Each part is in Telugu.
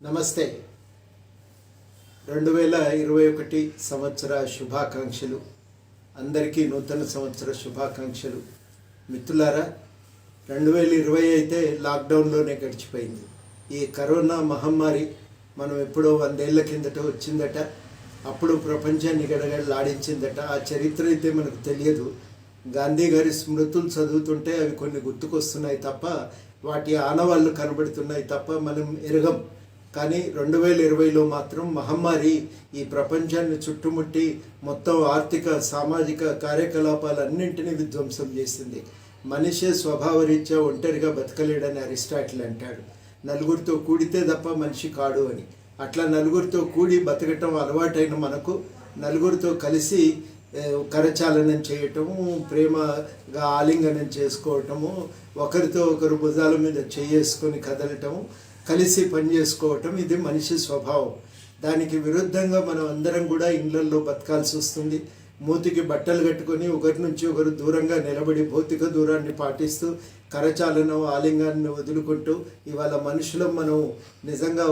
నమస్తే. 2021 సంవత్సర శుభాకాంక్షలు. అందరికీ నూతన సంవత్సర శుభాకాంక్షలు. మిత్రులారా, 2020 అయితే లాక్డౌన్లోనే గడిచిపోయింది. ఈ కరోనా మహమ్మారి మనం ఎప్పుడో 100 ఏళ్ల కిందట వచ్చిందట. అప్పుడు ప్రపంచాన్ని గడగడలాడించిందట. ఆ చరిత్ర అయితే మనకు తెలియదు. గాంధీ గారి స్మృతులు చదువుతుంటే అవి కొన్ని గుర్తుకొస్తున్నాయి తప్ప, వాటి ఆనవాళ్ళు కనబడుతున్నాయి తప్ప మనం ఎరగం. కానీ 2020లో మాత్రం మహమ్మారి ఈ ప్రపంచాన్ని చుట్టుముట్టి మొత్తం ఆర్థిక సామాజిక కార్యకలాపాలన్నింటినీ విధ్వంసం చేసింది. మనిషే స్వభావరీత్యా ఒంటరిగా బతకలేడని అరిస్టాటిల్ అంటాడు. నలుగురితో కూడితే తప్ప మనిషి కాడు అని. అట్లా నలుగురితో కూడి బతకటం అలవాటైన మనకు నలుగురితో కలిసి కరచాలనం చేయటము, ప్రేమగా ఆలింగనం చేసుకోవటము, ఒకరితో ఒకరు భుజాల మీద చేసుకొని కదలటము, కలిసి పనిచేసుకోవటం, ఇది మనిషి స్వభావం. దానికి విరుద్ధంగా మనం అందరం కూడా ఇళ్లల్లో బతకాల్సి వస్తుంది. మూతికి బట్టలు కట్టుకొని ఒకరి నుంచి ఒకరు దూరంగా నిలబడి భౌతిక దూరాన్ని పాటిస్తూ కరచాలనం ఆలింగాన్ని వదులుకుంటూ ఇవాళ మనుషులం మనం నిజంగా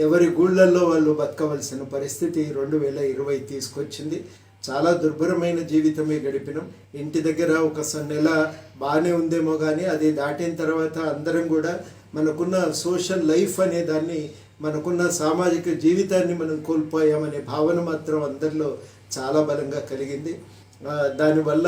ఎవరి గూళ్ళల్లో వాళ్ళు బతకవలసిన పరిస్థితి 2020 తీసుకొచ్చింది. చాలా దుర్భరమైన జీవితమే గడిపినాం. ఇంటి దగ్గర ఒక నెల బాగానే ఉందేమో కానీ అది దాటిన తర్వాత అందరం కూడా మనకున్న సోషల్ లైఫ్ అనే దాన్ని, మనకున్న సామాజిక జీవితాన్ని మనం కోల్పోయామనే భావన మాత్రం అందరిలో చాలా బలంగా కలిగింది. దానివల్ల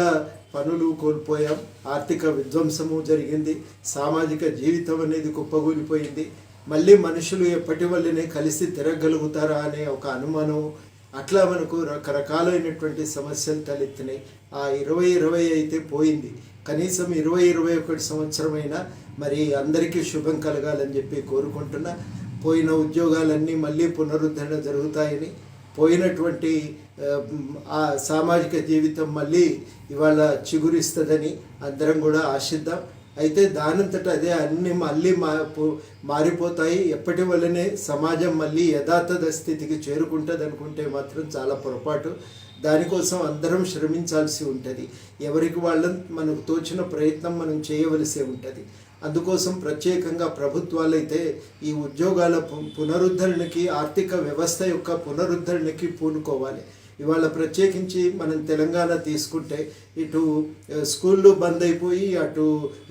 పనులు కోల్పోయాం, ఆర్థిక విధ్వంసము జరిగింది, సామాజిక జీవితం అనేది కుప్పగూలిపోయింది. మళ్ళీ మనుషులు ఎప్పటి వల్లనే కలిసి తిరగలుగుతారా అనే ఒక అనుమానం, అట్లా మనకు రకరకాలైనటువంటి సమస్యలు తలెత్తినాయి. ఆ 2020 అయితే పోయింది. కనీసం 2021 సంవత్సరమైనా మరి అందరికీ శుభం కలగాలని చెప్పి కోరుకుంటున్నా. పోయిన ఉద్యోగాలన్నీ మళ్ళీ పునరుద్ధరణ జరుగుతాయని, పోయినటువంటి ఆ సామాజిక జీవితం మళ్ళీ ఇవాళ చిగురిస్తుందని అందరం కూడా ఆశిద్దాం. అయితే దానంతట అదే అన్నీ మళ్ళీ మారిపోతాయి. ఎప్పటి వల్లనే సమాజం మళ్ళీ యథాతథ స్థితికి చేరుకుంటుంది అనుకుంటే మాత్రం చాలా పొరపాటు. దానికోసం అందరం శ్రమించాల్సి ఉంటుంది. ఎవరికి వాళ్ళం మనకు తోచిన ప్రయత్నం మనం చేయవలసి ఉంటుంది. అందుకోసం ప్రత్యేకంగా ప్రభుత్వాలు అయితే ఈ ఉద్యోగాల పునరుద్ధరణకి, ఆర్థిక వ్యవస్థ యొక్క పునరుద్ధరణకి పూనుకోవాలి. ఇవాళ ప్రత్యేకించి మనం తెలంగాణ తీసుకుంటే ఇటు స్కూళ్ళు బంద్ అయిపోయి, అటు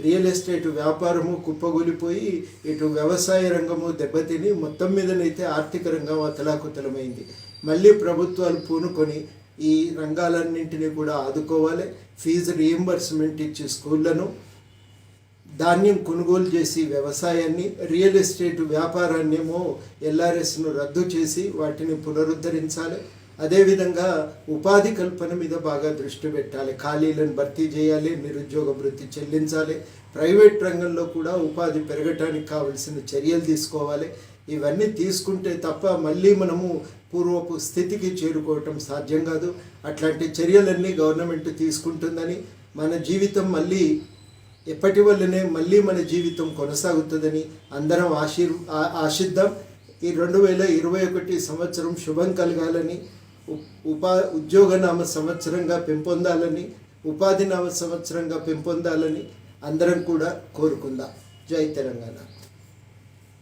రియల్ ఎస్టేట్ వ్యాపారము కుప్పగూలిపోయి, ఇటు వ్యవసాయ రంగము దెబ్బతిని మొత్తం మీదనైతే ఆర్థిక రంగం అతలాకుతలమైంది. మళ్ళీ ప్రభుత్వాలు పూనుకొని ఈ రంగాలన్నింటినీ కూడా ఆదుకోవాలి. ఫీజు రీయింబర్స్మెంట్ ఇచ్చి స్కూళ్లను, ధాన్యం కొనుగోలు చేసి వ్యవసాయాన్ని, రియల్ ఎస్టేట్ వ్యాపారాన్ని ఏమో ఎల్ఆర్ఎస్ను రద్దు చేసి వాటిని పునరుద్ధరించాలి. అదేవిధంగా ఉపాధి కల్పన మీద బాగా దృష్టి పెట్టాలి. ఖాళీలను భర్తీ చేయాలి, నిరుద్యోగ భృతి చెల్లించాలి. ప్రైవేట్ రంగంలో కూడా ఉపాధి పెరగటానికి కావలసిన చర్యలు తీసుకోవాలి. ఇవన్నీ తీసుకుంటే తప్ప మళ్ళీ మనము పూర్వపు స్థితికి చేరుకోవటం సాధ్యం కాదు. అట్లాంటి చర్యలన్నీ గవర్నమెంట్ తీసుకుంటుందని, మన జీవితం మళ్ళీ ఎప్పటి వల్లనే మళ్ళీ మన జీవితం కొనసాగుతుందని అందరం ఆశిద్దాం. ఈ 2021 సంవత్సరం శుభం కలగాలని, ఉద్యోగనామ సంవత్సరంగా పెంపొందాలని, ఉపాధి నామ సంవత్సరంగా పెంపొందాలని అందరం కూడా కోరుకుందాం. జై తెలంగాణ.